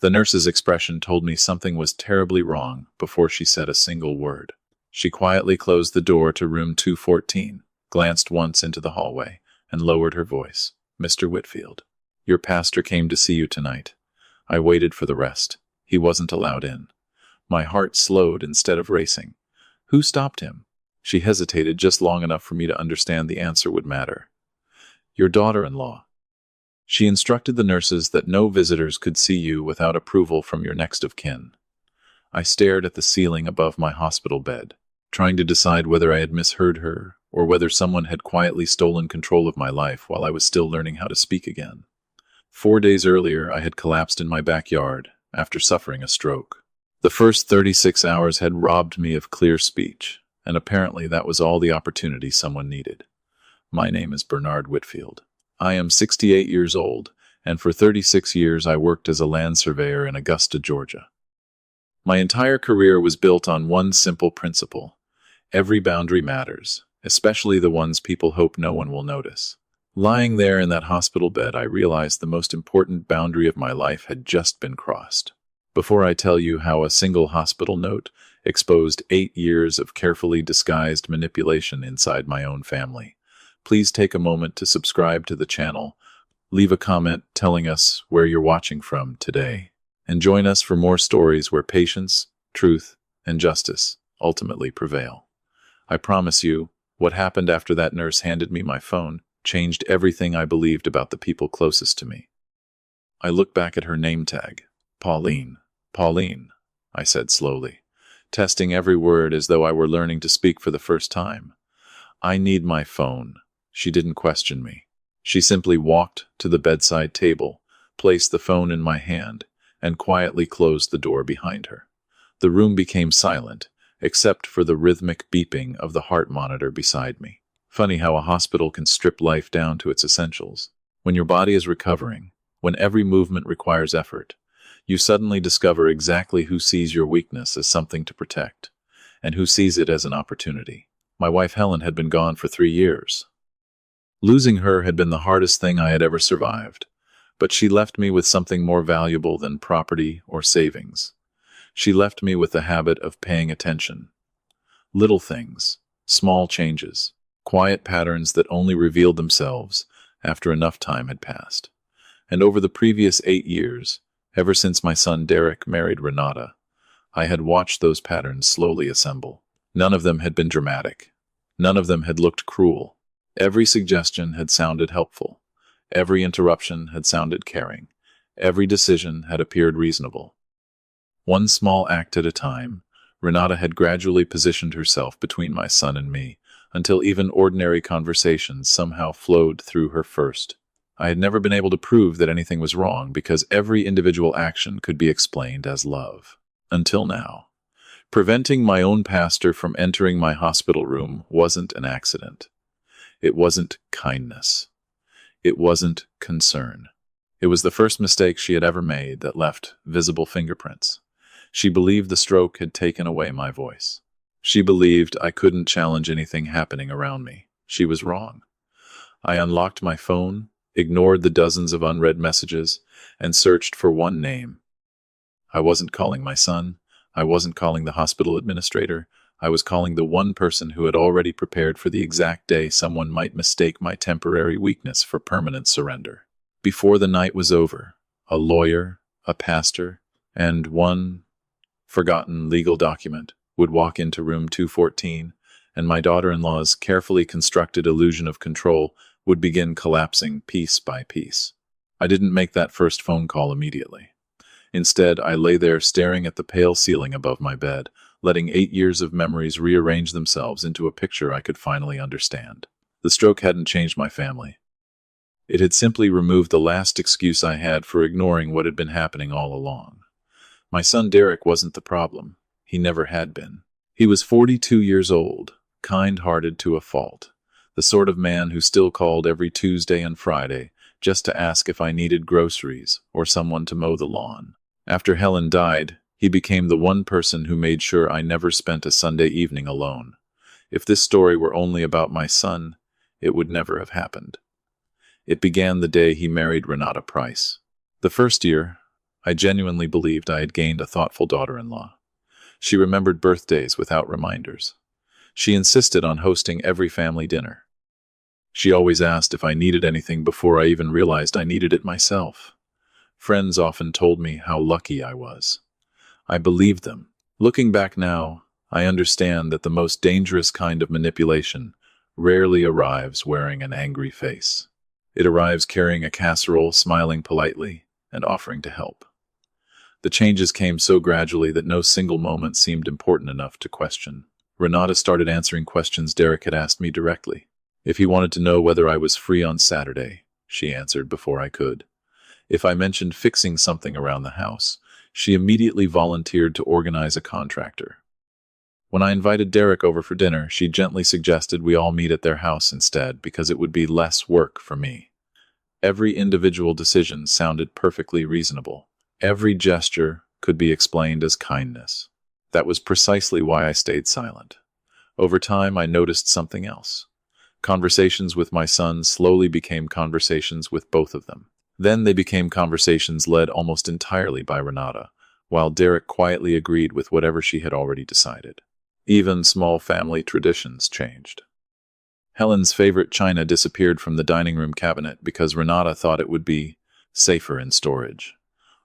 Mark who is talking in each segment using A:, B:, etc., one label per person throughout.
A: The nurse's expression told me something was terribly wrong before she said a single word. She quietly closed the door to room 214, glanced once into the hallway, and lowered her voice. "Mr. Whitfield, your pastor came to see you tonight." I waited for the rest. He wasn't allowed in. My heart slowed instead of racing. Who stopped him? She hesitated just long enough for me to understand the answer would matter. "Your daughter-in-law. She instructed the nurses that no visitors could see you without approval from your next of kin." I stared at the ceiling above my hospital bed, trying to decide whether I had misheard her or whether someone had quietly stolen control of my life while I was still learning how to speak again. 4 days earlier, I had collapsed in my backyard after suffering a stroke. The first 36 hours had robbed me of clear speech, and apparently that was all the opportunity someone needed. My name is Bernard Whitfield. I am 68 years old, and for 36 years I worked as a land surveyor in Augusta, Georgia. My entire career was built on one simple principle: every boundary matters, especially the ones people hope no one will notice. Lying there in that hospital bed, I realized the most important boundary of my life had just been crossed. Before I tell you how a single hospital note exposed 8 years of carefully disguised manipulation inside my own family, please take a moment to subscribe to the channel, leave a comment telling us where you're watching from today, and join us for more stories where patience, truth, and justice ultimately prevail. I promise you, what happened after that nurse handed me my phone changed everything I believed about the people closest to me. I looked back at her name tag. "Pauline, Pauline," I said slowly, testing every word as though I were learning to speak for the first time. "I need my phone." She didn't question me. She simply walked to the bedside table, placed the phone in my hand, and quietly closed the door behind her. The room became silent, except for the rhythmic beeping of the heart monitor beside me. Funny how a hospital can strip life down to its essentials. When your body is recovering, when every movement requires effort, you suddenly discover exactly who sees your weakness as something to protect, and who sees it as an opportunity. My wife Helen had been gone for 3 years. Losing her had been the hardest thing I had ever survived, but she left me with something more valuable than property or savings. She left me with the habit of paying attention. Little things, small changes, quiet patterns that only revealed themselves after enough time had passed. And over the previous 8 years, ever since my son Derek married Renata, I had watched those patterns slowly assemble. None of them had been dramatic. None of them had looked cruel. Every suggestion had sounded helpful. Every interruption had sounded caring. Every decision had appeared reasonable. One small act at a time, Renata had gradually positioned herself between my son and me, until even ordinary conversations somehow flowed through her first. I had never been able to prove that anything was wrong because every individual action could be explained as love. Until now. Preventing my own pastor from entering my hospital room wasn't an accident. It wasn't kindness. It wasn't concern. It was the first mistake she had ever made that left visible fingerprints. She believed the stroke had taken away my voice. She believed I couldn't challenge anything happening around me. She was wrong. I unlocked my phone, ignored the dozens of unread messages, and searched for one name. I wasn't calling my son. I wasn't calling the hospital administrator. I was calling the one person who had already prepared for the exact day someone might mistake my temporary weakness for permanent surrender. Before the night was over, a lawyer, a pastor, and one forgotten legal document would walk into room 214, and my daughter-in-law's carefully constructed illusion of control would begin collapsing piece by piece. I didn't make that first phone call immediately. Instead, I lay there staring at the pale ceiling above my bed, letting 8 years of memories rearrange themselves into a picture I could finally understand. The stroke hadn't changed my family. It had simply removed the last excuse I had for ignoring what had been happening all along. My son Derek wasn't the problem. He never had been. He was 42 years old, kind-hearted to a fault, the sort of man who still called every Tuesday and Friday just to ask if I needed groceries or someone to mow the lawn. After Helen died, he became the one person who made sure I never spent a Sunday evening alone. If this story were only about my son, it would never have happened. It began the day he married Renata Price. The first year, I genuinely believed I had gained a thoughtful daughter-in-law. She remembered birthdays without reminders. She insisted on hosting every family dinner. She always asked if I needed anything before I even realized I needed it myself. Friends often told me how lucky I was. I believed them. Looking back now, I understand that the most dangerous kind of manipulation rarely arrives wearing an angry face. It arrives carrying a casserole, smiling politely, and offering to help. The changes came so gradually that no single moment seemed important enough to question. Renata started answering questions Derek had asked me directly. If he wanted to know whether I was free on Saturday, she answered before I could. If I mentioned fixing something around the house, she immediately volunteered to organize a contractor. When I invited Derek over for dinner, she gently suggested we all meet at their house instead because it would be less work for me. Every individual decision sounded perfectly reasonable. Every gesture could be explained as kindness. That was precisely why I stayed silent. Over time, I noticed something else. Conversations with my son slowly became conversations with both of them. Then they became conversations led almost entirely by Renata, while Derek quietly agreed with whatever she had already decided. Even small family traditions changed. Helen's favorite china disappeared from the dining room cabinet because Renata thought it would be safer in storage.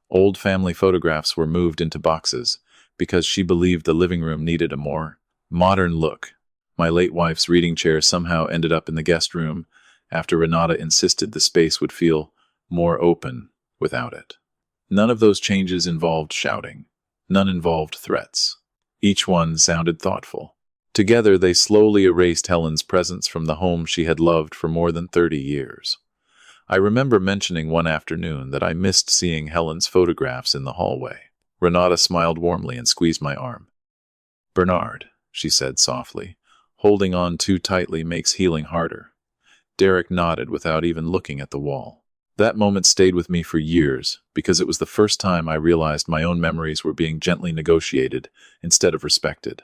A: Old family photographs were moved into boxes because she believed the living room needed a more modern look. My late wife's reading chair somehow ended up in the guest room after Renata insisted the space would feel more open without it. None of those changes involved shouting. None involved threats. Each one sounded thoughtful. Together, they slowly erased Helen's presence from the home she had loved for more than 30 years. I remember mentioning one afternoon that I missed seeing Helen's photographs in the hallway. Renata smiled warmly and squeezed my arm. "Bernard," she said softly, "holding on too tightly makes healing harder." Derek nodded without even looking at the wall. That moment stayed with me for years because it was the first time I realized my own memories were being gently negotiated instead of respected.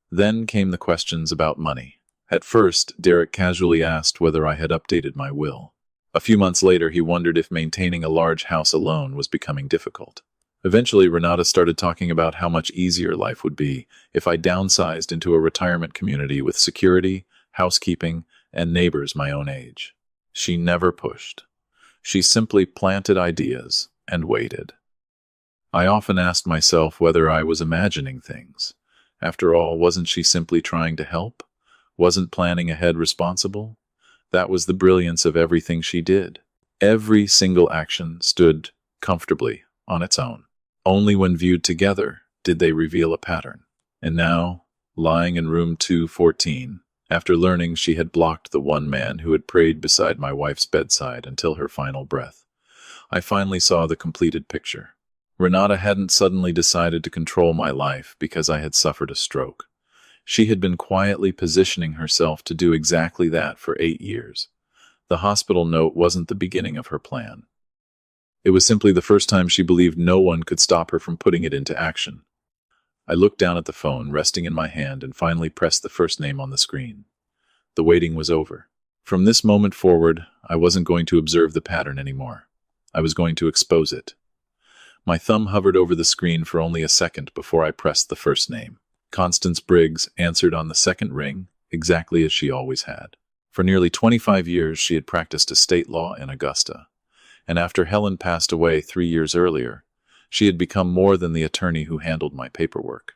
A: Then came the questions about money. At first, Derek casually asked whether I had updated my will. A few months later, he wondered if maintaining a large house alone was becoming difficult. Eventually, Renata started talking about how much easier life would be if I downsized into a retirement community with security, housekeeping, and neighbors my own age. She never pushed. She simply planted ideas and waited. I often asked myself whether I was imagining things. After all, wasn't she simply trying to help? Wasn't planning ahead responsible? That was the brilliance of everything she did. Every single action stood comfortably on its own. Only when viewed together did they reveal a pattern. And now, lying in room 214, after learning she had blocked the one man who had prayed beside my wife's bedside until her final breath, I finally saw the completed picture. Renata hadn't suddenly decided to control my life because I had suffered a stroke. She had been quietly positioning herself to do exactly that for 8 years. The hospital note wasn't the beginning of her plan. It was simply the first time she believed no one could stop her from putting it into action. I looked down at the phone resting in my hand and finally pressed the first name on the screen. The waiting was over. From this moment forward, I wasn't going to observe the pattern anymore. I was going to expose it. My thumb hovered over the screen for only a second before I pressed the first name. Constance Briggs answered on the second ring, exactly as she always had. For nearly 25 years, she had practiced estate law in Augusta. And after Helen passed away 3 years earlier, she had become more than the attorney who handled my paperwork.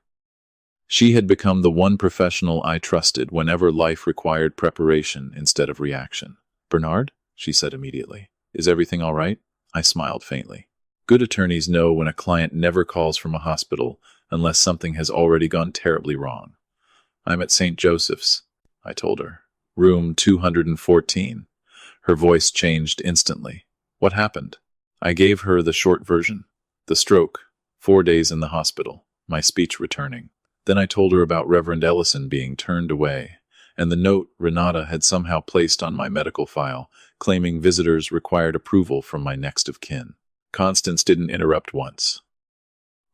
A: She had become the one professional I trusted whenever life required preparation instead of reaction. "Bernard?" she said immediately. "Is everything all right?" I smiled faintly. Good attorneys know when a client never calls from a hospital unless something has already gone terribly wrong. "I'm at St. Joseph's," I told her. "Room 214. Her voice changed instantly. "What happened?" I gave her the short version. The stroke, 4 days in the hospital, my speech returning. Then I told her about Reverend Ellison being turned away, and the note Renata had somehow placed on my medical file, claiming visitors required approval from my next of kin. Constance didn't interrupt once.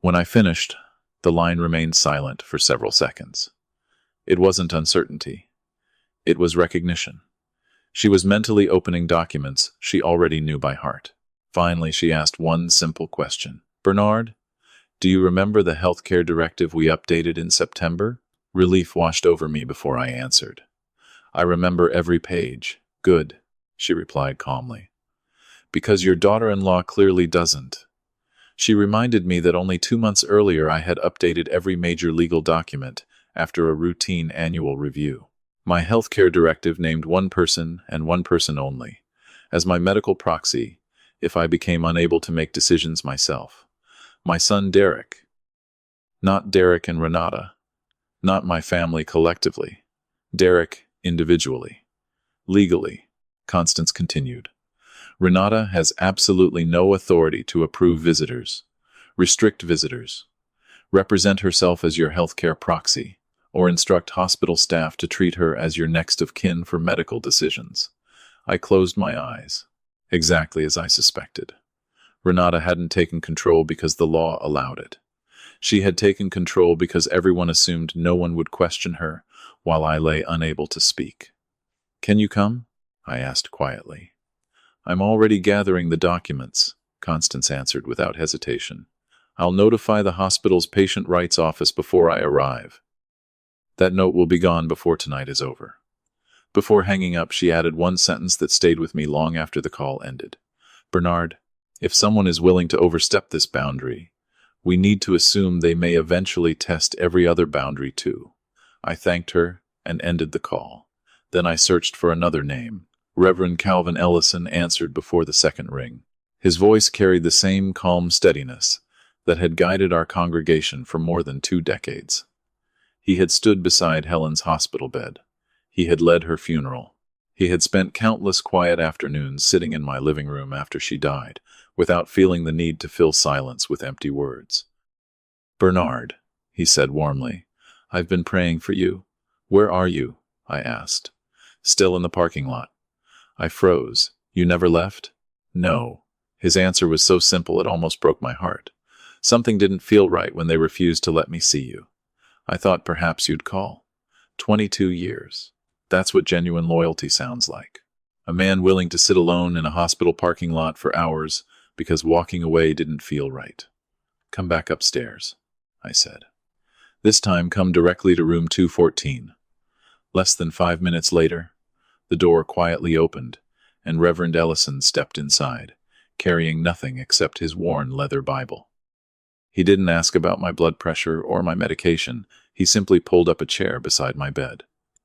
A: When I finished, the line remained silent for several seconds. It wasn't uncertainty. It was recognition. She was mentally opening documents she already knew by heart. Finally, she asked one simple question. Bernard, do you remember the healthcare directive we updated in September? Relief washed over me before I answered. I remember every page. Good, she replied calmly. Because your daughter-in-law clearly doesn't. She reminded me that only 2 months earlier I had updated every major legal document after a routine annual review. My healthcare directive named one person and one person only as my medical proxy if I became unable to make decisions myself. My son Derek. Not Derek and Renata. Not my family collectively. Derek individually. Legally, Constance continued. Renata has absolutely no authority to approve visitors, restrict visitors, represent herself as your healthcare proxy, or instruct hospital staff to treat her as your next of kin for medical decisions. I closed my eyes, exactly as I suspected. Renata hadn't taken control because the law allowed it. She had taken control because everyone assumed no one would question her while I lay unable to speak. Can you come? I asked quietly. I'm already gathering the documents, Constance answered without hesitation. I'll notify the hospital's patient rights office before I arrive. That note will be gone before tonight is over. Before hanging up, she added one sentence that stayed with me long after the call ended. Bernard, if someone is willing to overstep this boundary, we need to assume they may eventually test every other boundary too. I thanked her and ended the call. Then I searched for another name. Reverend Calvin Ellison answered before the second ring. His voice carried the same calm steadiness that had guided our congregation for more than 2 decades. He had stood beside Helen's hospital bed. He had led her funeral. He had spent countless quiet afternoons sitting in my living room after she died, without feeling the need to fill silence with empty words. Bernard, he said warmly, I've been praying for you. Where are you? I asked. Still in the parking lot. I froze. You never left? No. His answer was so simple it almost broke my heart. Something didn't feel right when they refused to let me see you. I thought perhaps you'd call. 22 years. That's what genuine loyalty sounds like. A man willing to sit alone in a hospital parking lot for hours because walking away didn't feel right. Come back upstairs, I said. This time come directly to room 214. Less than 5 minutes later, the door quietly opened, and Reverend Ellison stepped inside, carrying nothing except his worn leather Bible. He didn't ask about my blood pressure or my medication. He simply pulled up a chair beside my bed.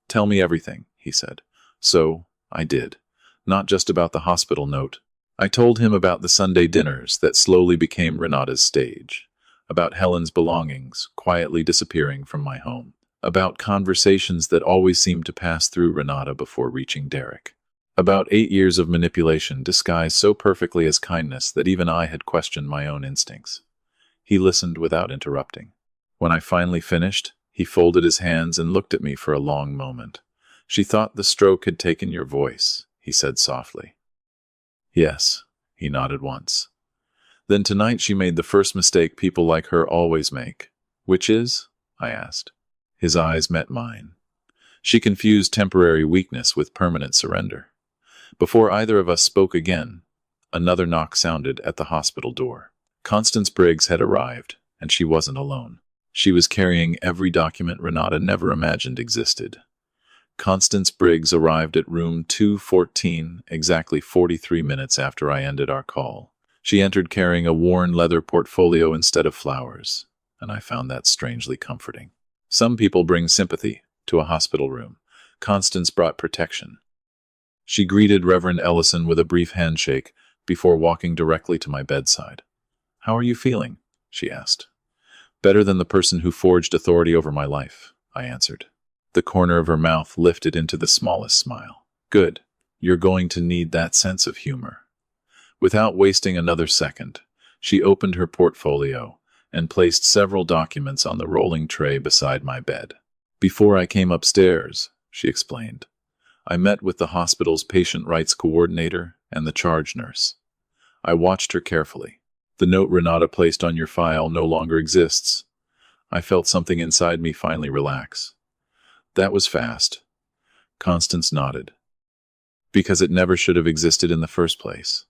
A: Tell me everything, he said. So, I did. Not just about the hospital note. I told him about the Sunday dinners that slowly became Renata's stage, about Helen's belongings quietly disappearing from my home, about conversations that always seemed to pass through Renata before reaching Derek, about 8 years of manipulation disguised so perfectly as kindness that even I had questioned my own instincts. He listened without interrupting. When I finally finished, he folded his hands and looked at me for a long moment. She thought the stroke had taken your voice, he said softly. Yes, he nodded once. Then tonight she made the first mistake people like her always make. Which is? I asked. His eyes met mine. She confused temporary weakness with permanent surrender. Before either of us spoke again, another knock sounded at the hospital door. Constance Briggs had arrived, and she wasn't alone. She was carrying every document Renata never imagined existed. Constance Briggs arrived at room 214 exactly 43 minutes after I ended our call. She entered carrying a worn leather portfolio instead of flowers, and I found that strangely comforting. Some people bring sympathy to a hospital room. Constance brought protection. She greeted Reverend Ellison with a brief handshake before walking directly to my bedside. How are you feeling? She asked. Better than the person who forged authority over my life, I answered. The corner of her mouth lifted into the smallest smile. Good. You're going to need that sense of humor. Without wasting another second, she opened her portfolio and placed several documents on the rolling tray beside my bed. Before I came upstairs, she explained, I met with the hospital's patient rights coordinator and the charge nurse. I watched her carefully. The note Renata placed on your file no longer exists. I felt something inside me finally relax. That was fast. Constance nodded. Because it never should have existed in the first place.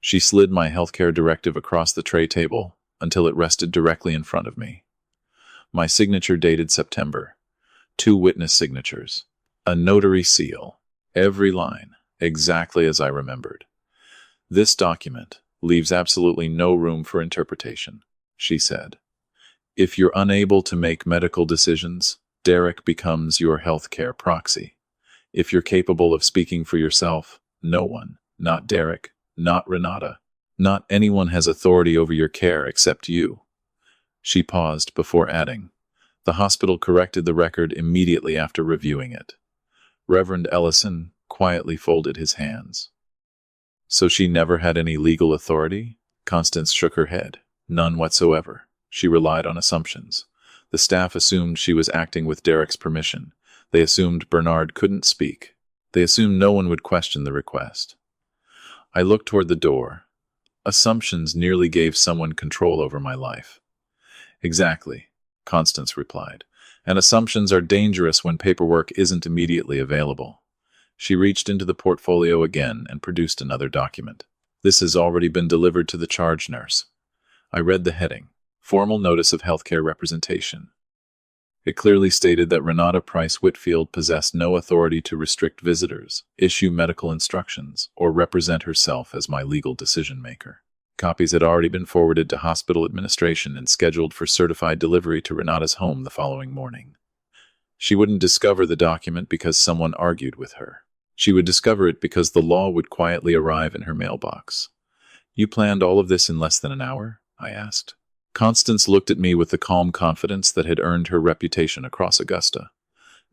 A: She slid my healthcare directive across the tray table until it rested directly in front of me. My signature dated September. 2 witness signatures. A notary seal. Every line, exactly as I remembered. This document leaves absolutely no room for interpretation, she said. If you're unable to make medical decisions, Derek becomes your healthcare proxy. If you're capable of speaking for yourself, no one, not Derek, not Renata, not anyone has authority over your care except you. She paused before adding, the hospital corrected the record immediately after reviewing it. Reverend Ellison quietly folded his hands. So she never had any legal authority? Constance shook her head. None whatsoever. She relied on assumptions. The staff assumed she was acting with Derek's permission. They assumed Bernard couldn't speak. They assumed no one would question the request. I looked toward the door. Assumptions nearly gave someone control over my life. Exactly, Constance replied. And assumptions are dangerous when paperwork isn't immediately available. She reached into the portfolio again and produced another document. This has already been delivered to the charge nurse. I read the heading, Formal Notice of Healthcare Representation. It clearly stated that Renata Price Whitfield possessed no authority to restrict visitors, issue medical instructions, or represent herself as my legal decision-maker. Copies had already been forwarded to hospital administration and scheduled for certified delivery to Renata's home the following morning. She wouldn't discover the document because someone argued with her. She would discover it because the law would quietly arrive in her mailbox. You planned all of this in less than an hour? I asked. Constance looked at me with the calm confidence that had earned her reputation across Augusta.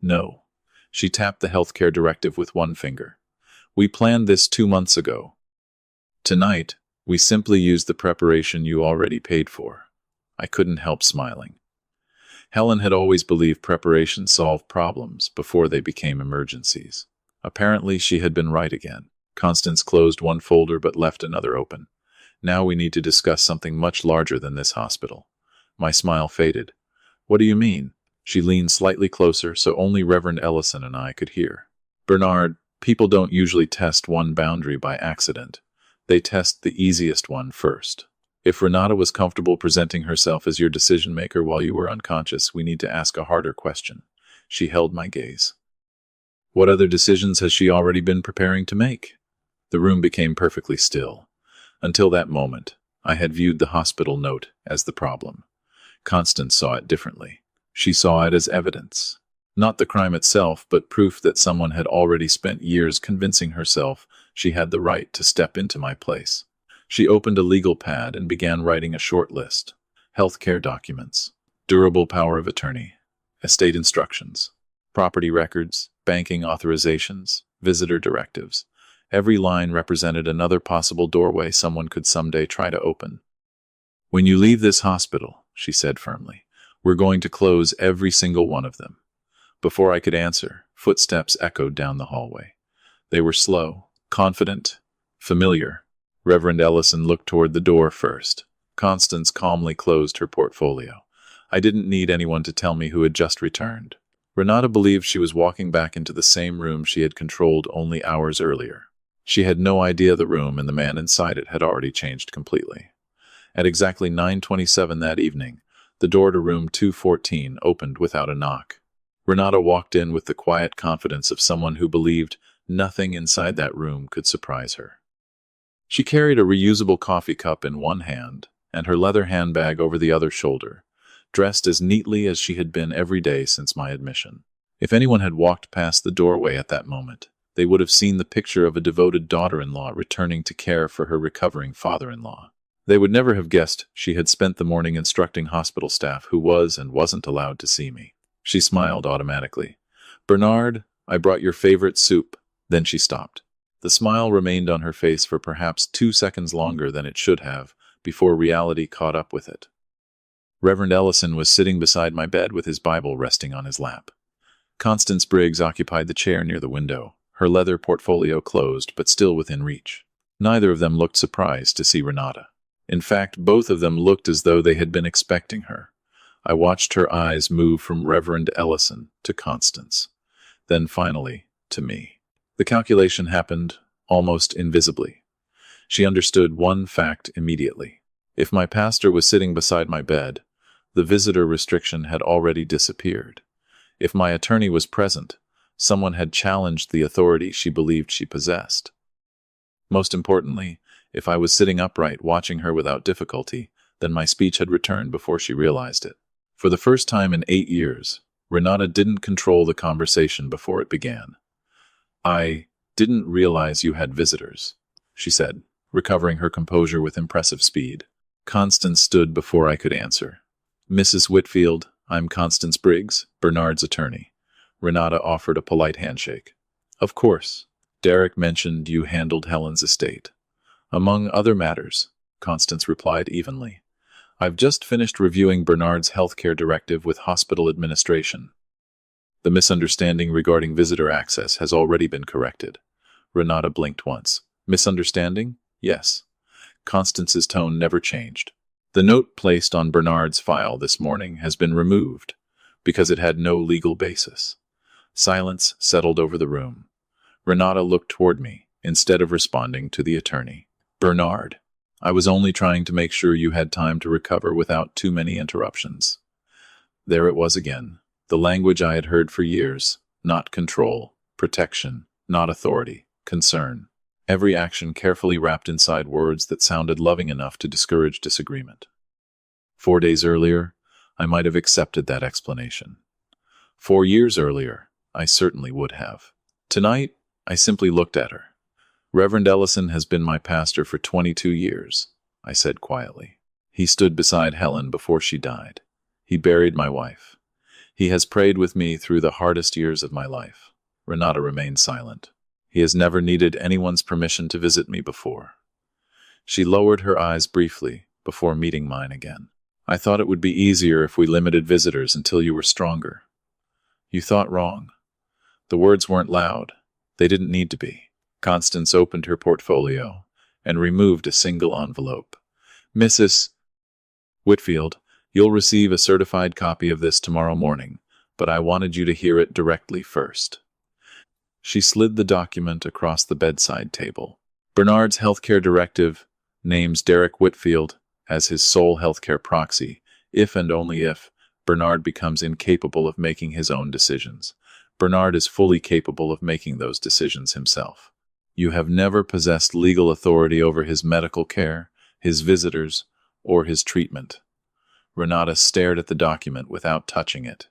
A: No. She tapped the healthcare directive with one finger. We planned this 2 months ago. Tonight, we simply used the preparation you already paid for. I couldn't help smiling. Helen had always believed preparation solved problems before they became emergencies. Apparently, she had been right again. Constance closed one folder but left another open. Now we need to discuss something much larger than this hospital. My smile faded. What do you mean? She leaned slightly closer so only Reverend Ellison and I could hear. Bernard, people don't usually test one boundary by accident. They test the easiest one first. If Renata was comfortable presenting herself as your decision-maker while you were unconscious, we need to ask a harder question. She held my gaze. What other decisions has she already been preparing to make? The room became perfectly still. Until that moment, I had viewed the hospital note as the problem. Constance saw it differently. She saw it as evidence. Not the crime itself, but proof that someone had already spent years convincing herself she had the right to step into my place. She opened a legal pad and began writing a short list. Healthcare documents, durable power of attorney, estate instructions, property records, banking authorizations, visitor directives. Every line represented another possible doorway someone could someday try to open. When you leave this hospital, she said firmly, we're going to close every single one of them. Before I could answer, footsteps echoed down the hallway. They were slow, confident, familiar. Reverend Ellison looked toward the door first. Constance calmly closed her portfolio. I didn't need anyone to tell me who had just returned. Renata believed she was walking back into the same room she had controlled only hours earlier. She had no idea the room and the man inside it had already changed completely. At exactly 9:27 that evening, the door to room 214 opened without a knock. Renata walked in with the quiet confidence of someone who believed nothing inside that room could surprise her. She carried a reusable coffee cup in one hand and her leather handbag over the other shoulder, dressed as neatly as she had been every day since my admission. If anyone had walked past the doorway at that moment, they would have seen the picture of a devoted daughter-in-law returning to care for her recovering father-in-law. They would never have guessed she had spent the morning instructing hospital staff who was and wasn't allowed to see me. She smiled automatically. Bernard, I brought your favorite soup. Then she stopped. The smile remained on her face for perhaps 2 seconds longer than it should have, before reality caught up with it. Reverend Ellison was sitting beside my bed with his Bible resting on his lap. Constance Briggs occupied the chair near the window, her leather portfolio closed but still within reach. Neither of them looked surprised to see Renata. In fact, both of them looked as though they had been expecting her. I watched her eyes move from Reverend Ellison to Constance, then finally to me. The calculation happened almost invisibly. She understood one fact immediately. If my pastor was sitting beside my bed, the visitor restriction had already disappeared. If my attorney was present, someone had challenged the authority she believed she possessed. Most importantly, if I was sitting upright watching her without difficulty, then my speech had returned before she realized it. For the first time in 8 years, Renata didn't control the conversation before it began. "I didn't realize you had visitors," she said, recovering her composure with impressive speed. Constance stood before I could answer. "Mrs. Whitfield, I'm Constance Briggs, Bernard's attorney." Renata offered a polite handshake. "Of course. Derek mentioned you handled Helen's estate." "Among other matters," Constance replied evenly. "I've just finished reviewing Bernard's healthcare directive with hospital administration. The misunderstanding regarding visitor access has already been corrected." Renata blinked once. "Misunderstanding?" "Yes." Constance's tone never changed. "The note placed on Bernard's file this morning has been removed because it had no legal basis." Silence settled over the room. Renata looked toward me, instead of responding to the attorney. "Bernard, I was only trying to make sure you had time to recover without too many interruptions." There it was again, the language I had heard for years: not control, protection, not authority, concern. Every action carefully wrapped inside words that sounded loving enough to discourage disagreement. 4 days earlier, I might have accepted that explanation. 4 years earlier, I certainly would have. Tonight, I simply looked at her. "Reverend Ellison has been my pastor for 22 years, I said quietly. "He stood beside Helen before she died. He buried my wife. He has prayed with me through the hardest years of my life." Renata remained silent. "He has never needed anyone's permission to visit me before." She lowered her eyes briefly before meeting mine again. "I thought it would be easier if we limited visitors until you were stronger." "You thought wrong." The words weren't loud. They didn't need to be. Constance opened her portfolio and removed a single envelope. "Mrs. Whitfield, you'll receive a certified copy of this tomorrow morning, but I wanted you to hear it directly first." She slid the document across the bedside table. "Bernard's healthcare directive names Derek Whitfield as his sole healthcare proxy, if and only if Bernard becomes incapable of making his own decisions. Bernard is fully capable of making those decisions himself. You have never possessed legal authority over his medical care, his visitors, or his treatment." Renata stared at the document without touching it.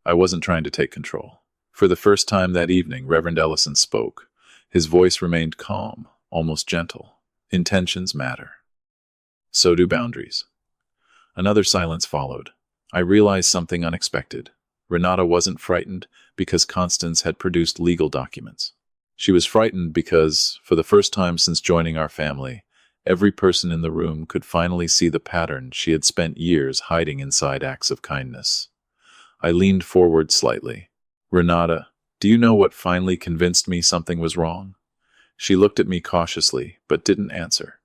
A: I wasn't trying to take control. For the first time that evening, Reverend Ellison spoke. His voice remained calm, almost gentle. "Intentions matter. So do boundaries." Another silence followed. I realized something unexpected. Renata wasn't frightened because Constance had produced legal documents. She was frightened because, for the first time since joining our family, every person in the room could finally see the pattern she had spent years hiding inside acts of kindness. I leaned forward slightly. "Renata, do you know what finally convinced me something was wrong?" She looked at me cautiously, but didn't answer.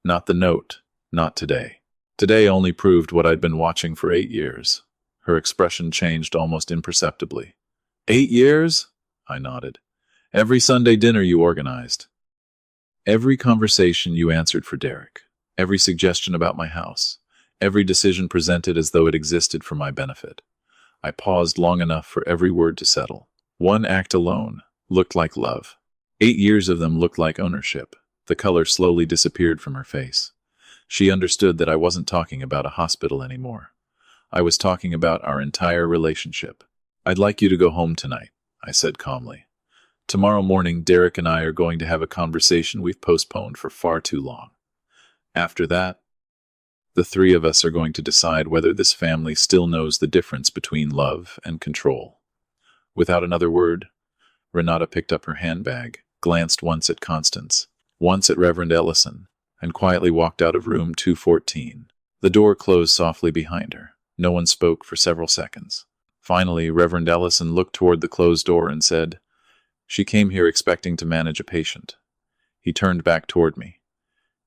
A: "Not the note, not today. Today only proved what I'd been watching for 8 years. Her expression changed almost imperceptibly. 8 years? I nodded. Every Sunday dinner you organized. Every conversation you answered for Derek. Every suggestion about my house. Every decision presented as though it existed for my benefit. I paused long enough for every word to settle. One act alone looked like love. 8 years of them looked like ownership. The color slowly disappeared from her face. She understood that I wasn't talking about a hospital anymore. I was talking about our entire relationship. "I'd like you to go home tonight," I said calmly. "Tomorrow morning, Derek and I are going to have a conversation we've postponed for far too long. After that, the three of us are going to decide whether this family still knows the difference between love and control." Without another word, Renata picked up her handbag, glanced once at Constance, once at Reverend Ellison, and quietly walked out of room 214. The door closed softly behind her. No one spoke for several seconds. Finally, Reverend Ellison looked toward the closed door and said, "She came here expecting to manage a patient." He turned back toward me.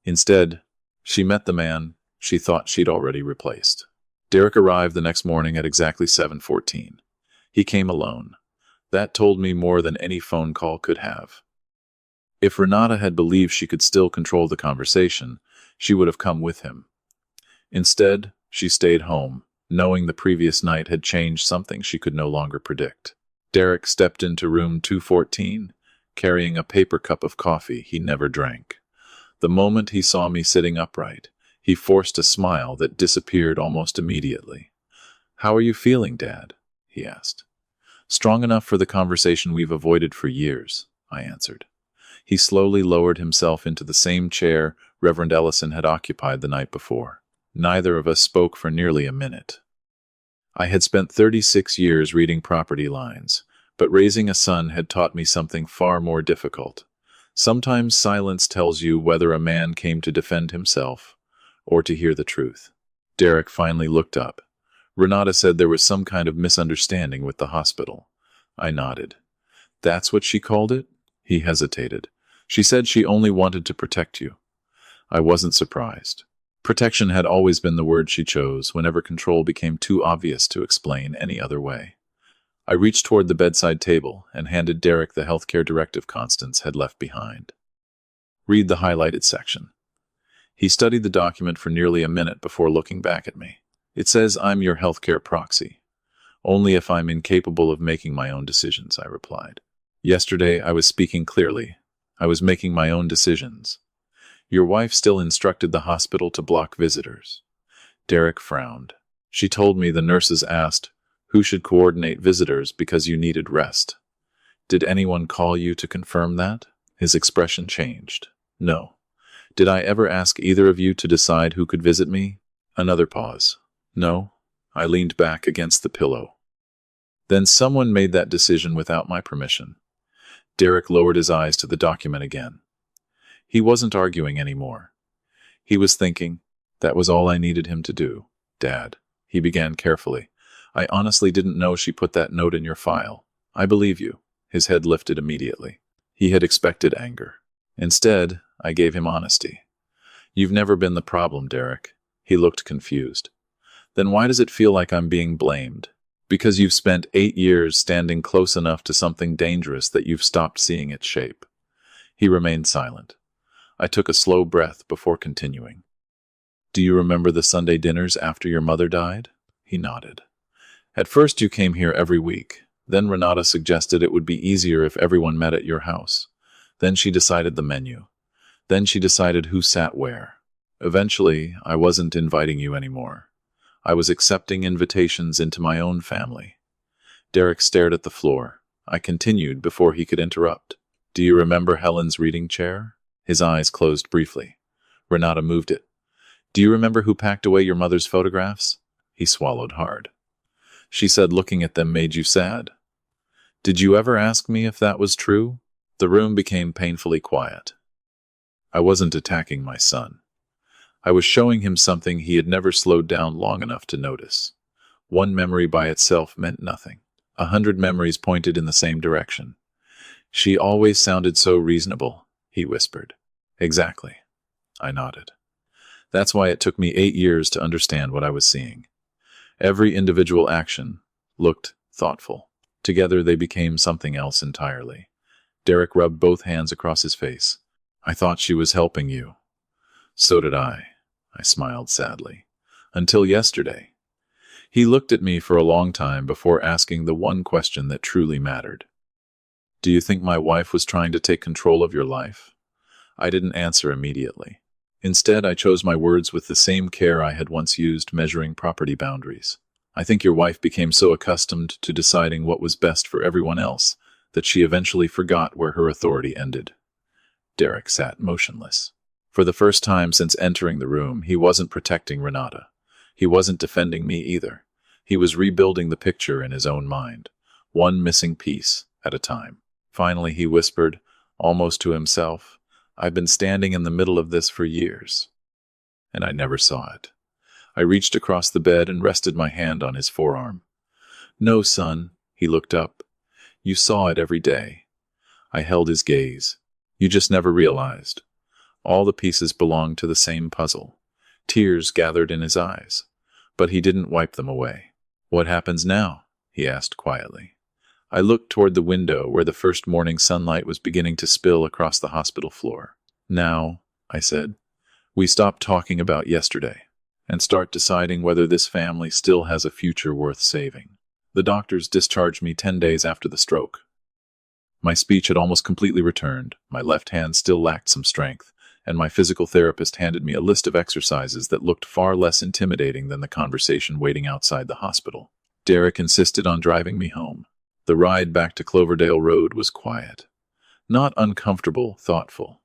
A: Instead, she met the man she thought she'd already replaced. Derek arrived the next morning at exactly 7:14. He came alone. That told me more than any phone call could have. If Renata had believed she could still control the conversation, she would have come with him. Instead, she stayed home, knowing the previous night had changed something she could no longer predict. Derek stepped into room 214, carrying a paper cup of coffee he never drank. The moment he saw me sitting upright, he forced a smile that disappeared almost immediately. "How are you feeling, Dad?" he asked. "Strong enough for the conversation we've avoided for years," I answered. He slowly lowered himself into the same chair Reverend Ellison had occupied the night before. Neither of us spoke for nearly a minute. I had spent 36 years reading property lines, but raising a son had taught me something far more difficult. Sometimes silence tells you whether a man came to defend himself or to hear the truth. Derek finally looked up. "Renata said there was some kind of misunderstanding with the hospital." I nodded. "That's what she called it?" He hesitated. "She said she only wanted to protect you." I wasn't surprised. Protection had always been the word she chose whenever control became too obvious to explain any other way. I reached toward the bedside table and handed Derek the healthcare directive Constance had left behind. "Read the highlighted section." He studied the document for nearly a minute before looking back at me. "It says I'm your healthcare proxy. Only if I'm incapable of making my own decisions," I replied. "Yesterday I was speaking clearly. I was making my own decisions. Your wife still instructed the hospital to block visitors." Derek frowned. "She told me the nurses asked who should coordinate visitors because you needed rest. Did anyone call you to confirm that?" His expression changed. "No. Did I ever ask either of you to decide who could visit me?" Another pause. "No." I leaned back against the pillow. "Then someone made that decision without my permission." Derek lowered his eyes to the document again. He wasn't arguing anymore. He was thinking. That was all I needed him to do. "Dad," he began carefully, "I honestly didn't know she put that note in your file. I believe you." His head lifted immediately. He had expected anger. Instead, I gave him honesty. "You've never been the problem, Derek." He looked confused. "Then why does it feel like I'm being blamed?" "Because you've spent 8 years standing close enough to something dangerous that you've stopped seeing its shape." He remained silent. I took a slow breath before continuing. "Do you remember the Sunday dinners after your mother died?" He nodded. "At first you came here every week. Then Renata suggested it would be easier if everyone met at your house. Then she decided the menu. Then she decided who sat where. Eventually, I wasn't inviting you anymore. I was accepting invitations into my own family." Derek stared at the floor. I continued before he could interrupt. "Do you remember Helen's reading chair?" His eyes closed briefly. "Renata moved it." "Do you remember who packed away your mother's photographs?" He swallowed hard. "She said looking at them made you sad." "Did you ever ask me if that was true?" The room became painfully quiet. I wasn't attacking my son. I was showing him something he had never slowed down long enough to notice. One memory by itself meant nothing. 100 memories pointed in the same direction. "She always sounded so reasonable," he whispered. "Exactly." I nodded. "That's why it took me 8 years to understand what I was seeing." Every individual action looked thoughtful. Together they became something else entirely. Derek rubbed both hands across his face. "I thought she was helping you." "So did I." I smiled sadly. "Until yesterday." He looked at me for a long time before asking the one question that truly mattered. "Do you think my wife was trying to take control of your life?" I didn't answer immediately. Instead, I chose my words with the same care I had once used measuring property boundaries. "I think your wife became so accustomed to deciding what was best for everyone else that she eventually forgot where her authority ended." Derek sat motionless. For the first time since entering the room, he wasn't protecting Renata. He wasn't defending me either. He was rebuilding the picture in his own mind, one missing piece at a time. Finally, he whispered, almost to himself, "I've been standing in the middle of this for years." And I never saw it. I reached across the bed and rested my hand on his forearm. "No, son." He looked up. "You saw it every day." I held his gaze. "You just never realized." All the pieces belonged to the same puzzle. Tears gathered in his eyes, but he didn't wipe them away. "What happens now?" he asked quietly. I looked toward the window where the first morning sunlight was beginning to spill across the hospital floor. Now, I said, we stop talking about yesterday and start deciding whether this family still has a future worth saving. The doctors discharged me 10 days after the stroke. My speech had almost completely returned, my left hand still lacked some strength, and my physical therapist handed me a list of exercises that looked far less intimidating than the conversation waiting outside the hospital. Derek insisted on driving me home. The ride back to Cloverdale Road was quiet. Not uncomfortable, thoughtful.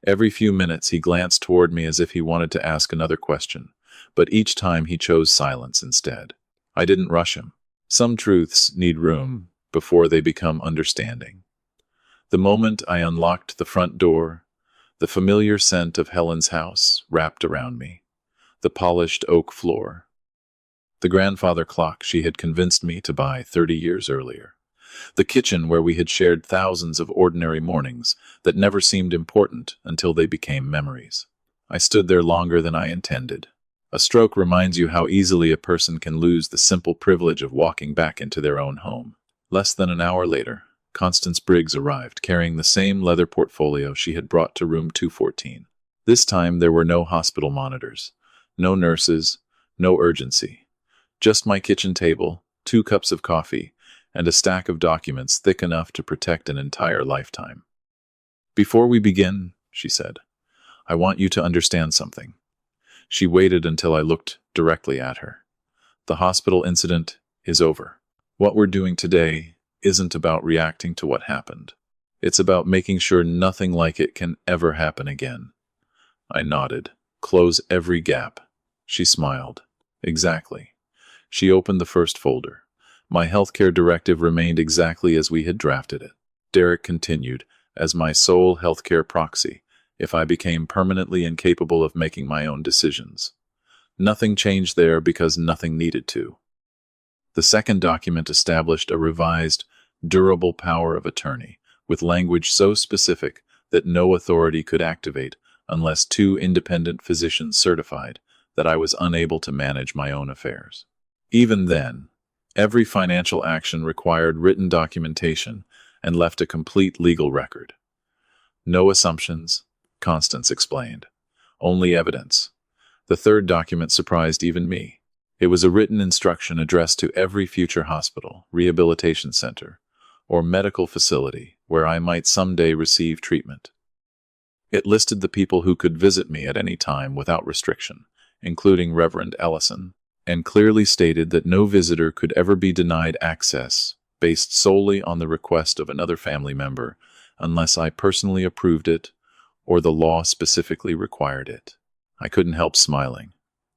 A: Every few minutes he glanced toward me as if he wanted to ask another question, but each time he chose silence instead. I didn't rush him. Some truths need room before they become understanding. The moment I unlocked the front door, the familiar scent of Helen's house wrapped around me, the polished oak floor, the grandfather clock she had convinced me to buy 30 years earlier, the kitchen where we had shared thousands of ordinary mornings that never seemed important until they became memories. I stood there longer than I intended. A stroke reminds you how easily a person can lose the simple privilege of walking back into their own home. Less than an hour later, Constance Briggs arrived, carrying the same leather portfolio she had brought to room 214. This time there were no hospital monitors, no nurses, no urgency. Just my kitchen table, 2 cups of coffee, and a stack of documents thick enough to protect an entire lifetime. "Before we begin," she said, "I want you to understand something." She waited until I looked directly at her. "The hospital incident is over. What we're doing today isn't about reacting to what happened. It's about making sure nothing like it can ever happen again." I nodded. "Close every gap." She smiled. "Exactly." She opened the first folder. My healthcare directive remained exactly as we had drafted it. Derek continued, "As my sole healthcare proxy, if I became permanently incapable of making my own decisions." Nothing changed there because nothing needed to. The second document established a revised, durable power of attorney, with language so specific that no authority could activate unless 2 independent physicians certified that I was unable to manage my own affairs. Even then, every financial action required written documentation and left a complete legal record. "No assumptions," Constance explained. "Only evidence." The third document surprised even me. It was a written instruction addressed to every future hospital, rehabilitation center, or medical facility where I might someday receive treatment. It listed the people who could visit me at any time without restriction, including Reverend Ellison, and clearly stated that no visitor could ever be denied access based solely on the request of another family member unless I personally approved it or the law specifically required it. I couldn't help smiling.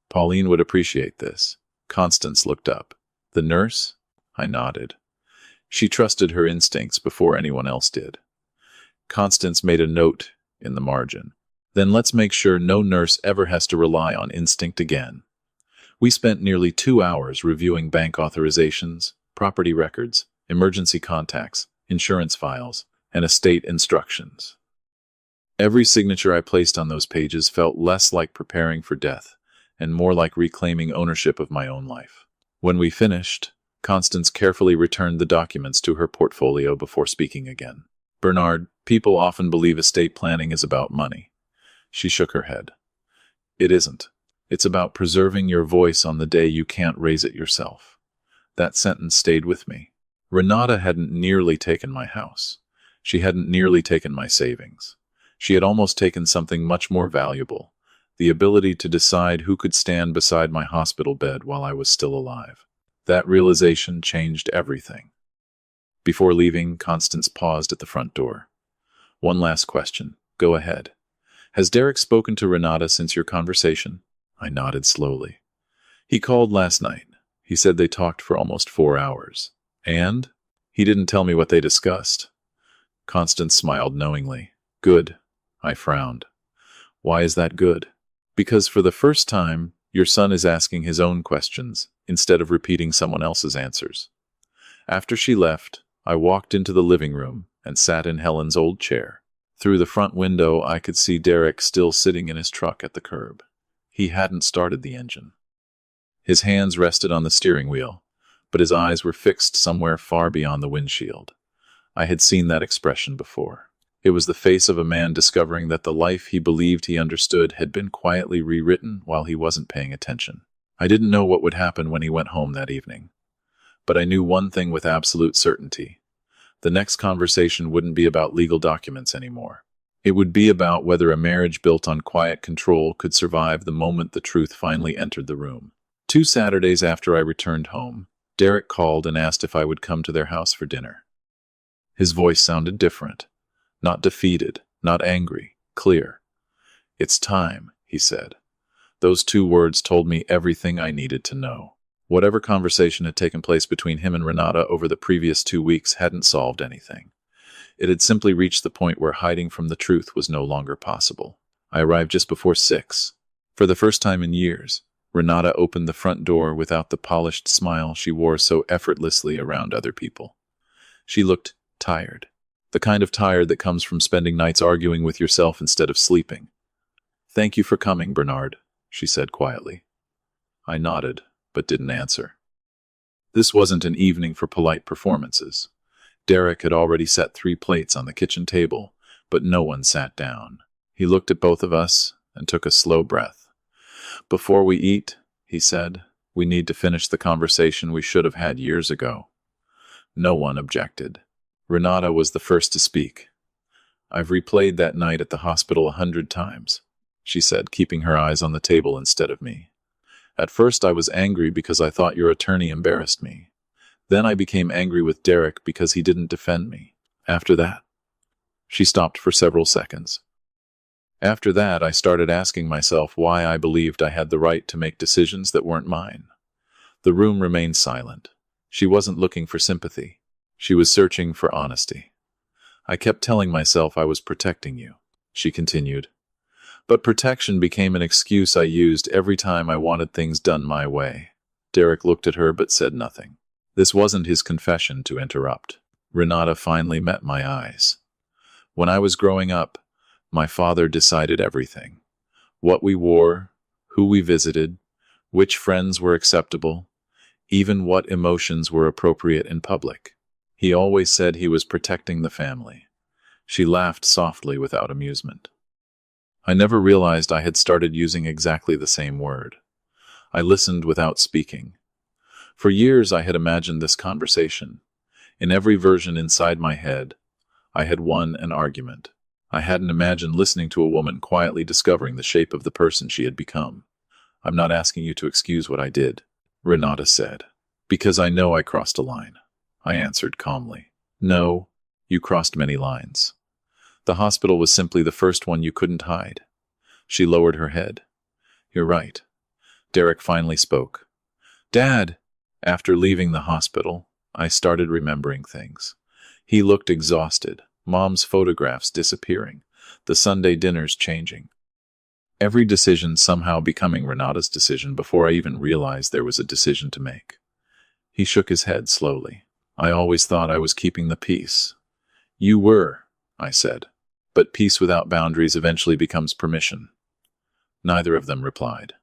A: Pauline would appreciate this. Constance looked up. "The nurse?" I nodded. She trusted her instincts before anyone else did. Constance made a note in the margin. "Then let's make sure no nurse ever has to rely on instinct again." We spent nearly 2 hours reviewing bank authorizations, property records, emergency contacts, insurance files, and estate instructions. Every signature I placed on those pages felt less like preparing for death and more like reclaiming ownership of my own life. When we finished, Constance carefully returned the documents to her portfolio before speaking again. "Bernard, people often believe estate planning is about money." She shook her head. "It isn't. It's about preserving your voice on the day you can't raise it yourself." That sentence stayed with me. Renata hadn't nearly taken my house. She hadn't nearly taken my savings. She had almost taken something much more valuable, the ability to decide who could stand beside my hospital bed while I was still alive. That realization changed everything. Before leaving, Constance paused at the front door. "One last question. Go ahead. Has Derek spoken to Renata since your conversation?" I nodded slowly. "He called last night. He said they talked for almost 4 hours. And? He didn't tell me what they discussed." Constance smiled knowingly. "Good." I frowned. "Why is that good?" "Because for the first time, your son is asking his own questions instead of repeating someone else's answers." After she left, I walked into the living room and sat in Helen's old chair. Through the front window, I could see Derek still sitting in his truck at the curb. He hadn't started the engine. His hands rested on the steering wheel, but his eyes were fixed somewhere far beyond the windshield. I had seen that expression before. It was the face of a man discovering that the life he believed he understood had been quietly rewritten while he wasn't paying attention. I didn't know what would happen when he went home that evening. But I knew one thing with absolute certainty. The next conversation wouldn't be about legal documents anymore. It would be about whether a marriage built on quiet control could survive the moment the truth finally entered the room. 2 Saturdays after I returned home, Derek called and asked if I would come to their house for dinner. His voice sounded different. Not defeated, not angry, clear. "It's time," he said. Those 2 words told me everything I needed to know. Whatever conversation had taken place between him and Renata over the previous 2 weeks hadn't solved anything. It had simply reached the point where hiding from the truth was no longer possible. I arrived just before 6. For the first time in years, Renata opened the front door without the polished smile she wore so effortlessly around other people. She looked tired. The kind of tired that comes from spending nights arguing with yourself instead of sleeping. "Thank you for coming, Bernard," she said quietly. I nodded, but didn't answer. This wasn't an evening for polite performances. Derek had already set 3 plates on the kitchen table, but no one sat down. He looked at both of us and took a slow breath. "Before we eat," he said, "we need to finish the conversation we should have had years ago." No one objected. Renata was the first to speak. "I've replayed that night at the hospital 100 times, she said, keeping her eyes on the table instead of me. "At first I was angry because I thought your attorney embarrassed me. Then I became angry with Derek because he didn't defend me. After that..." She stopped for several seconds. "After that, I started asking myself why I believed I had the right to make decisions that weren't mine." The room remained silent. She wasn't looking for sympathy. She was searching for honesty. "I kept telling myself I was protecting you," she continued. "But protection became an excuse I used every time I wanted things done my way." Derek looked at her but said nothing. This wasn't his confession to interrupt. Renata finally met my eyes. "When I was growing up, my father decided everything. What we wore, who we visited, which friends were acceptable, even what emotions were appropriate in public. He always said he was protecting the family." She laughed softly without amusement. I never realized I had started using exactly the same word. I listened without speaking. For years I had imagined this conversation. In every version inside my head, I had won an argument. I hadn't imagined listening to a woman quietly discovering the shape of the person she had become. "I'm not asking you to excuse what I did," Renata said, "because I know I crossed a line." I answered calmly. "No, you crossed many lines. The hospital was simply the first one you couldn't hide." She lowered her head. "You're right." Derek finally spoke. "Dad!" After leaving the hospital, I started remembering things. He looked exhausted, Mom's photographs disappearing, the Sunday dinners changing. Every decision somehow becoming Renata's decision before I even realized there was a decision to make. He shook his head slowly. "I always thought I was keeping the peace." "You were," I said. "But peace without boundaries eventually becomes permission." Neither of them replied.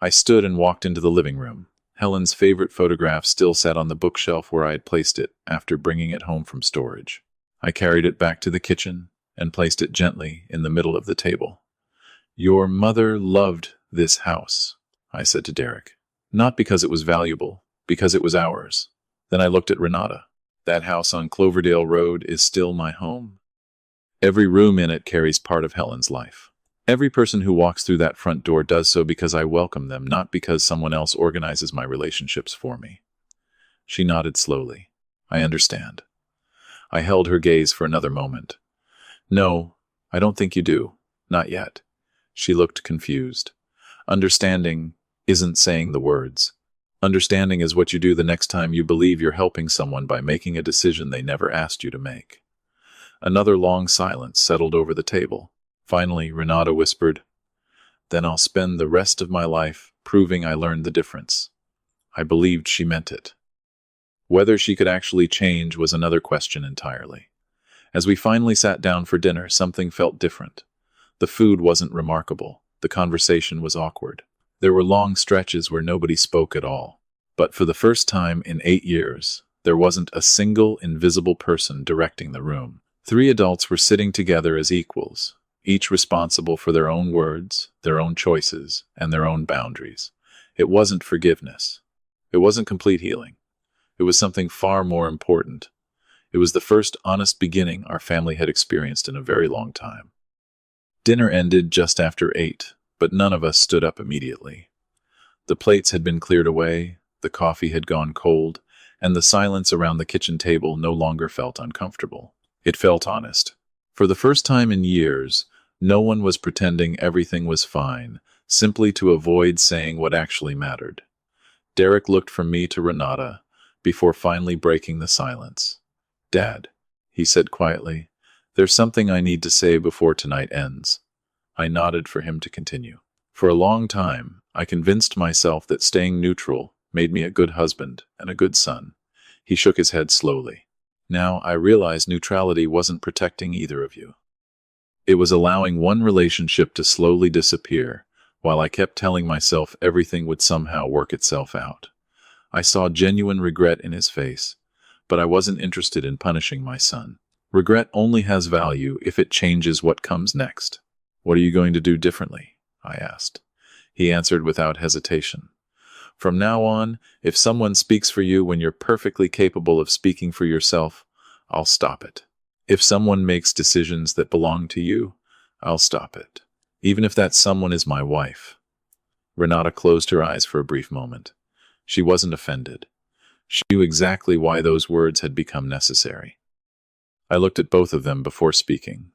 A: I stood and walked into the living room. Helen's favorite photograph still sat on the bookshelf where I had placed it after bringing it home from storage. I carried it back to the kitchen and placed it gently in the middle of the table. "Your mother loved this house," I said to Derek. "Not because it was valuable, because it was ours." Then I looked at Renata. "That house on Cloverdale Road is still my home." Every room in it carries part of Helen's life. Every person who walks through that front door does so because I welcome them, not because someone else organizes my relationships for me. She nodded slowly. "I understand." I held her gaze for another moment. "No, I don't think you do. Not yet." She looked confused. "Understanding isn't saying the words. Understanding is what you do the next time you believe you're helping someone by making a decision they never asked you to make." Another long silence settled over the table. Finally, Renata whispered, "Then I'll spend the rest of my life proving I learned the difference." I believed she meant it. Whether she could actually change was another question entirely. As we finally sat down for dinner, something felt different. The food wasn't remarkable. The conversation was awkward. There were long stretches where nobody spoke at all. But for the first time in 8 years, there wasn't a single invisible person directing the room. 3 adults were sitting together as equals, each responsible for their own words, their own choices, and their own boundaries. It wasn't forgiveness. It wasn't complete healing. It was something far more important. It was the first honest beginning our family had experienced in a very long time. Dinner ended just after 8, but none of us stood up immediately. The plates had been cleared away, the coffee had gone cold, and the silence around the kitchen table no longer felt uncomfortable. It felt honest. For the first time in years, no one was pretending everything was fine, simply to avoid saying what actually mattered. Derek looked from me to Renata, before finally breaking the silence. "Dad," he said quietly, "there's something I need to say before tonight ends." I nodded for him to continue. For a long time, I convinced myself that staying neutral made me a good husband and a good son. He shook his head slowly. Now I realized neutrality wasn't protecting either of you. It was allowing one relationship to slowly disappear, while I kept telling myself everything would somehow work itself out. I saw genuine regret in his face, but I wasn't interested in punishing my son. Regret only has value if it changes what comes next. "What are you going to do differently?" I asked. He answered without hesitation. "From now on, if someone speaks for you when you're perfectly capable of speaking for yourself, I'll stop it. If someone makes decisions that belong to you, I'll stop it. Even if that someone is my wife." Renata closed her eyes for a brief moment. She wasn't offended. She knew exactly why those words had become necessary. I looked at both of them before speaking.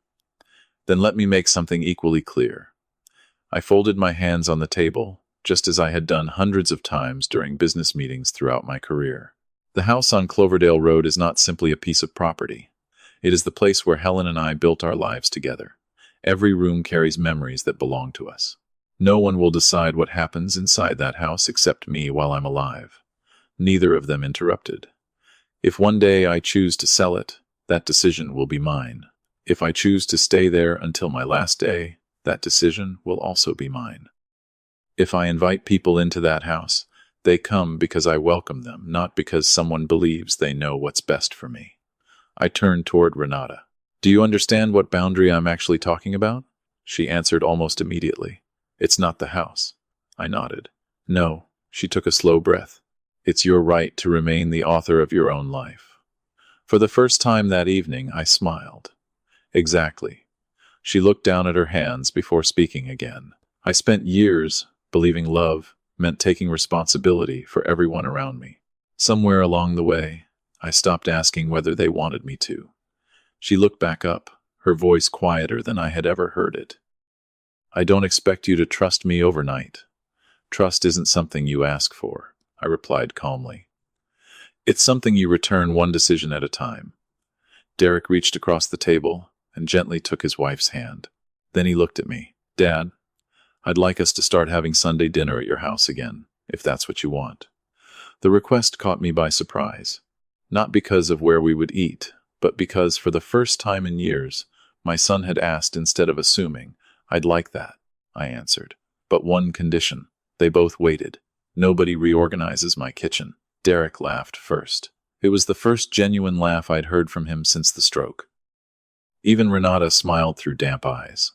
A: "Then let me make something equally clear." I folded my hands on the table, just as I had done hundreds of times during business meetings throughout my career. The house on Cloverdale Road is not simply a piece of property. It is the place where Helen and I built our lives together. Every room carries memories that belong to us. No one will decide what happens inside that house except me while I'm alive. Neither of them interrupted. If one day I choose to sell it, that decision will be mine. If I choose to stay there until my last day, that decision will also be mine. If I invite people into that house, they come because I welcome them, not because someone believes they know what's best for me. I turned toward Renata. "Do you understand what boundary I'm actually talking about?" She answered almost immediately. "It's not the house." I nodded. "No." She took a slow breath. "It's your right to remain the author of your own life." For the first time that evening, I smiled. "Exactly." She looked down at her hands before speaking again. "I spent years believing love meant taking responsibility for everyone around me. Somewhere along the way, I stopped asking whether they wanted me to." She looked back up, her voice quieter than I had ever heard it. "I don't expect you to trust me overnight. Trust isn't something you ask for," I replied calmly. "It's something you return one decision at a time." Derek reached across the table and gently took his wife's hand. Then he looked at me. "Dad, I'd like us to start having Sunday dinner at your house again, if that's what you want." The request caught me by surprise, not because of where we would eat, but because for the first time in years, my son had asked instead of assuming. "I'd like that," I answered. "But one condition." They both waited. "Nobody reorganizes my kitchen." Derek laughed first. It was the first genuine laugh I'd heard from him since the stroke. Even Renata smiled through damp eyes.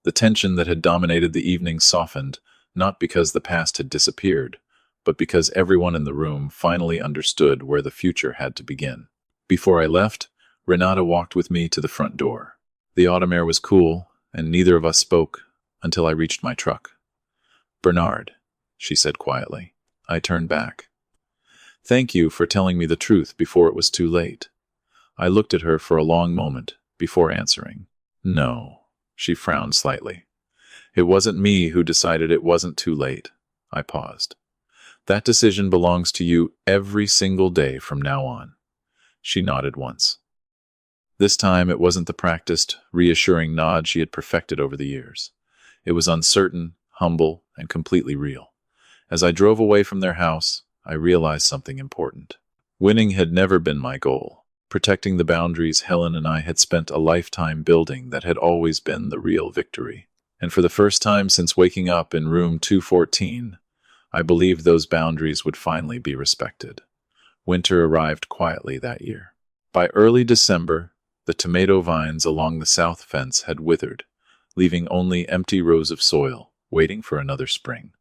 A: The tension that had dominated the evening softened, not because the past had disappeared, but because everyone in the room finally understood where the future had to begin. Before I left, Renata walked with me to the front door. The autumn air was cool, and neither of us spoke until I reached my truck. "Bernard," she said quietly. I turned back. "Thank you for telling me the truth before it was too late." I looked at her for a long moment before answering. "No." She frowned slightly. "It wasn't me who decided it wasn't too late." I paused. "That decision belongs to you every single day from now on." She nodded once. This time it wasn't the practiced, reassuring nod she had perfected over the years. It was uncertain, humble, and completely real. As I drove away from their house, I realized something important. Winning had never been my goal. Protecting the boundaries Helen and I had spent a lifetime building that had always been the real victory. And for the first time since waking up in room 214, I believed those boundaries would finally be respected. Winter arrived quietly that year. By early December, the tomato vines along the south fence had withered, leaving only empty rows of soil, waiting for another spring.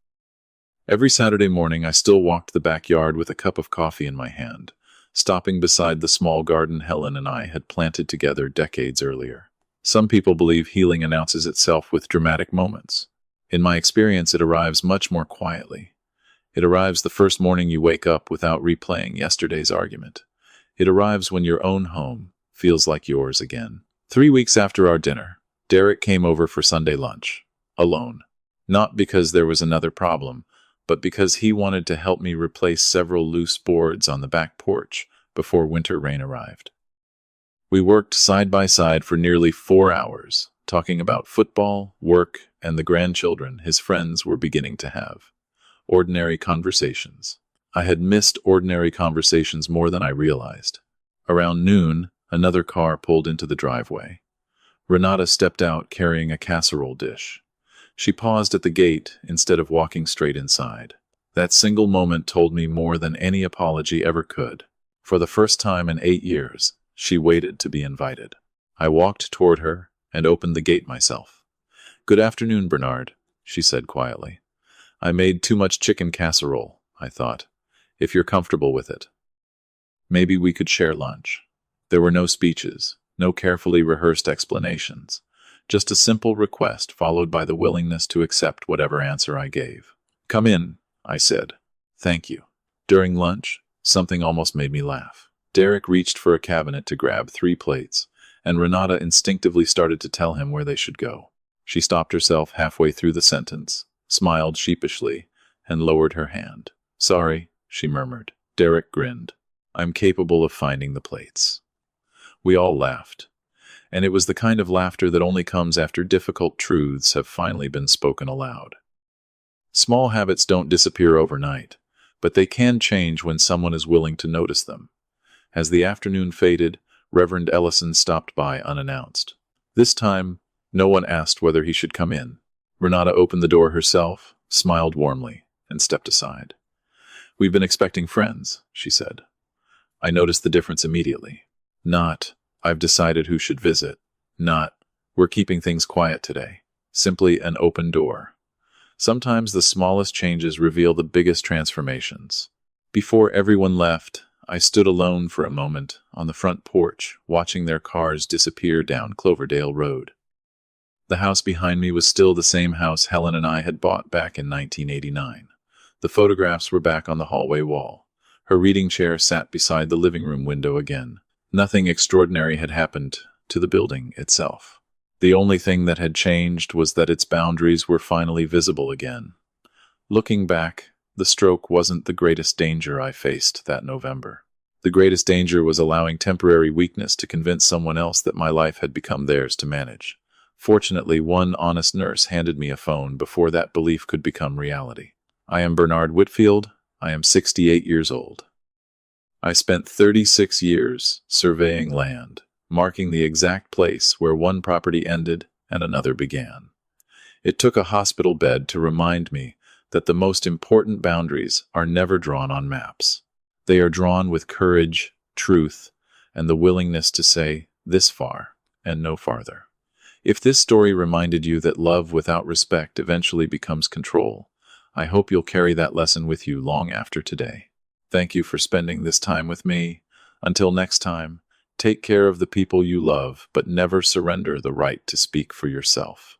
A: Every Saturday morning I still walked the backyard with a cup of coffee in my hand, stopping beside the small garden Helen and I had planted together decades earlier. Some people believe healing announces itself with dramatic moments. In my experience, it arrives much more quietly. It arrives the first morning you wake up without replaying yesterday's argument. It arrives when your own home feels like yours again. 3 weeks after our dinner, Derek came over for Sunday lunch, alone. Not because there was another problem, but because he wanted to help me replace several loose boards on the back porch before winter rain arrived. We worked side by side for nearly 4 hours, talking about football, work, and the grandchildren his friends were beginning to have. Ordinary conversations. I had missed ordinary conversations more than I realized. Around noon, another car pulled into the driveway. Renata stepped out carrying a casserole dish. She paused at the gate instead of walking straight inside. That single moment told me more than any apology ever could. For the first time in 8 years, she waited to be invited. I walked toward her and opened the gate myself. "Good afternoon, Bernard," she said quietly. "I made too much chicken casserole," I thought. "If you're comfortable with it. Maybe we could share lunch." There were no speeches, no carefully rehearsed explanations. Just a simple request followed by the willingness to accept whatever answer I gave. "Come in," I said. "Thank you." During lunch, something almost made me laugh. Derek reached for a cabinet to grab 3 plates, and Renata instinctively started to tell him where they should go. She stopped herself halfway through the sentence, smiled sheepishly, and lowered her hand. "Sorry," she murmured. Derek grinned. "I'm capable of finding the plates." We all laughed. And it was the kind of laughter that only comes after difficult truths have finally been spoken aloud. Small habits don't disappear overnight, but they can change when someone is willing to notice them. As the afternoon faded, Reverend Ellison stopped by unannounced. This time, no one asked whether he should come in. Renata opened the door herself, smiled warmly, and stepped aside. "We've been expecting friends," she said. I noticed the difference immediately. Not, "I've decided who should visit." Not, "We're keeping things quiet today." Simply an open door. Sometimes the smallest changes reveal the biggest transformations. Before everyone left, I stood alone for a moment on the front porch, watching their cars disappear down Cloverdale Road. The house behind me was still the same house Helen and I had bought back in 1989. The photographs were back on the hallway wall. Her reading chair sat beside the living room window again. Nothing extraordinary had happened to the building itself. The only thing that had changed was that its boundaries were finally visible again. Looking back, the stroke wasn't the greatest danger I faced that November. The greatest danger was allowing temporary weakness to convince someone else that my life had become theirs to manage. Fortunately, one honest nurse handed me a phone before that belief could become reality. "I am Bernard Whitfield. I am 68 years old. I spent 36 years surveying land, marking the exact place where one property ended and another began. It took a hospital bed to remind me that the most important boundaries are never drawn on maps. They are drawn with courage, truth, and the willingness to say this far and no farther. If this story reminded you that love without respect eventually becomes control, I hope you'll carry that lesson with you long after today. Thank you for spending this time with me. Until next time, take care of the people you love, but never surrender the right to speak for yourself.